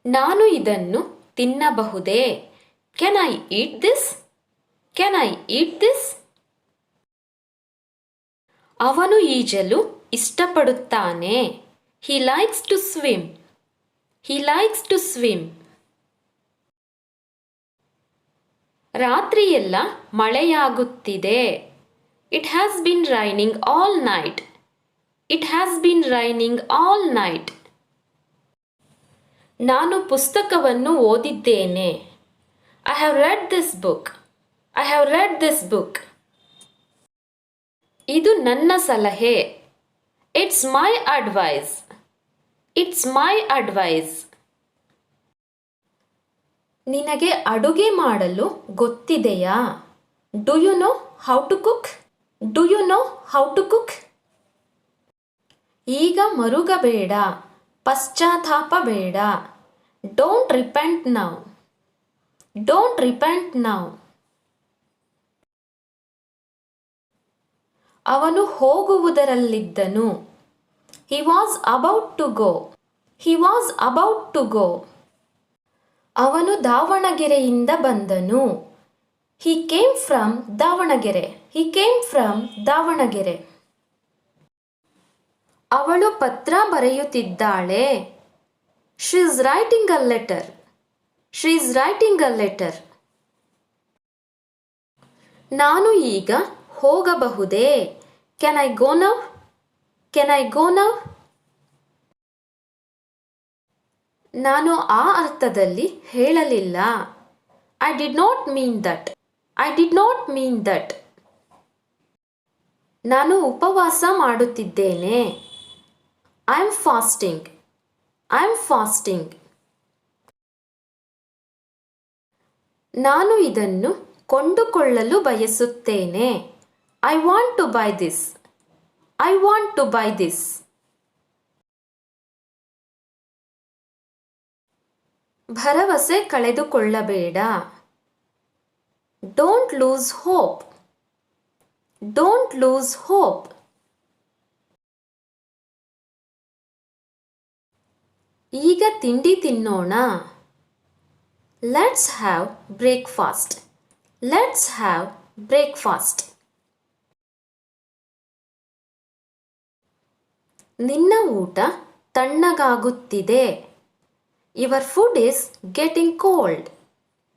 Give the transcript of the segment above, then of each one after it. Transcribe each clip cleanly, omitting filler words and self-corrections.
ನಾನು ಇದನ್ನು ತಿನ್ನಬಹುದೇ? Can I eat this? Can I eat this? ಅವನು ಈಜಲು ಇಷ್ಟಪಡುತ್ತಾನೆ. He likes to swim. He likes to swim. ರಾತ್ರಿಯೆಲ್ಲ ಮಳೆಯಾಗುತ್ತಿದೆ. It has been raining all night. It has been raining all night. ನಾನು ಪುಸ್ತಕವನ್ನು ಓದಿದ್ದೇನೆ. I have read this book. I have read this book. ಇದು ನನ್ನ ಸಲಹೆ. It's my advice. It's my advice. ನಿನಗೆ ಅಡುಗೆ ಮಾಡಲು ಗೊತ್ತಿದೆಯಾ? Do you know how to cook? Do you know how to cook? ಈಗ ಮರುಗಬೇಡ. ಪಶ್ಚಾತ್ತಾಪ ಬೇಡ. Don't repent now. Don't repent now. ಅವನು ಹೋಗುವುದರಲ್ಲಿದ್ದನು. He was about to go. He was about to go. ಅವನು ದಾವಣಗೆರೆಯಿಂದ ಬಂದನು. He came from Davangere. He came from Davangere. ಅವಳು ಪತ್ರ ಬರೆಯುತ್ತಿದ್ದಾಳೆ. She is writing a letter. She is writing a letter. ನಾನು ಈಗ ಹೋಗಬಹುದೇ? Can I go now? Can I go now? ನಾನು ಆ ಅರ್ಥದಲ್ಲಿ ಹೇಳಲಿಲ್ಲ. I did not mean that. I did not mean that. ನಾನು ಉಪವಾಸ ಮಾಡುತ್ತಿದ್ದೇನೆ. I am fasting. I am fasting. ನಾನು ಇದನ್ನು ಕೊಂಡುಕೊಳ್ಳಲು ಬಯಸುತ್ತೇನೆ. I want to buy this. I want to buy this. ಭರವಸೆ ಕಳೆದುಕೊಳ್ಳಬೇಡ. Don't lose hope. Don't lose hope. ಈಗ ತಿಂಡಿ ತಿನ್ನೋಣ. Let's have breakfast. Let's have breakfast. ನಿನ್ನ ಊಟ ತಣ್ಣಗಾಗುತ್ತಿದೆ. Your food is getting cold.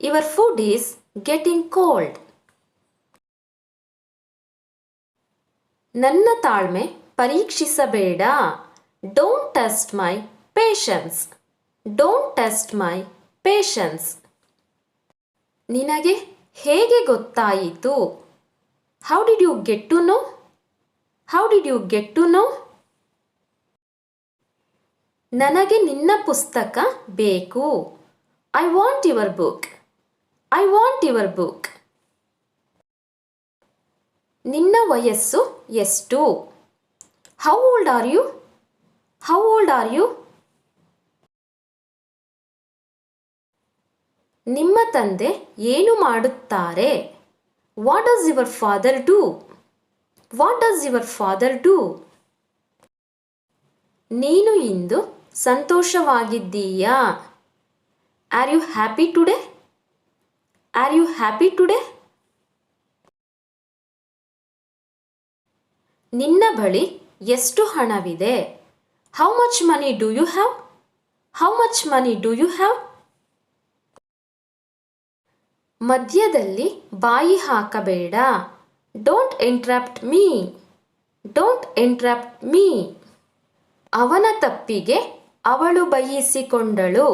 Your food is getting cold. ನನ್ನ ತಾಳ್ಮೆ ಪರೀಕ್ಷಿಸಬೇಡ. Don't test my patience. Don't test my patience. ನಿನಗೆ ಹೇಗೆ ಗೊತ್ತಾಯಿತು? How did you get to know? How did you get to know? ನನಗೆ ನಿನ್ನ ಪುಸ್ತಕ ಬೇಕು. I want your book. I want your book. ನಿನ್ನ ವಯಸ್ಸು ಎಷ್ಟು? How old are you? How old are you? ನಿಮ್ಮ ತಂದೆ ಏನು ಮಾಡುತ್ತಾರೆ? What does your father do? What does your father do? ನೀನು ಇಂದು ಸಂತೋಷವಾಗಿದ್ದೀಯಾ? Are you happy today? Are you happy today? ನಿನ್ನ ಬಳಿ ಎಷ್ಟು ಹಣವಿದೆ? How much money do you have? How much money do you have? ಮಧ್ಯದಲ್ಲಿ ಬಾಯಿ ಹಾಕಬೇಡ. Don't interrupt me. Don't interrupt me. ಅವನ ತಪ್ಪಿಗೆ ಅವಳು ಬೈಯಿಸಿಕೊಂಡಳು.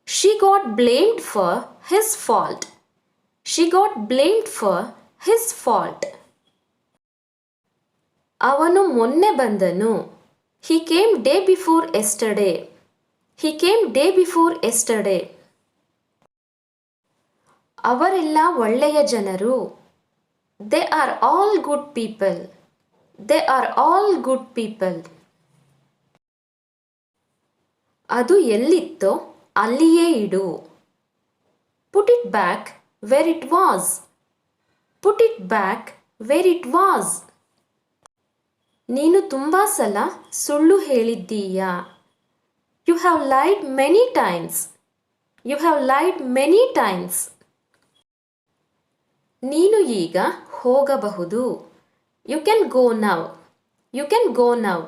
She got blamed for his fault. She got blamed for his fault. ಅವನು ಮೊನ್ನೆ ಬಂದನು. He came day before yesterday. He came day before yesterday. ಅವರೆಲ್ಲ ಒಳ್ಳೆಯ ಜನರು. They are all good people. They are all good people. ಅದು ಎಲ್ಲಿತ್ತೋ ಅಲ್ಲಿಯೇ ಇಡು. Put it back where it was. Put it back where it was. ನೀನು ತುಂಬ ಸಲ ಸುಳ್ಳು ಹೇಳಿದ್ದೀಯಾ. You have lied many times. You have lied many times. ನೀನು ಈಗ ಹೋಗಬಹುದು. You can go now. You can go now.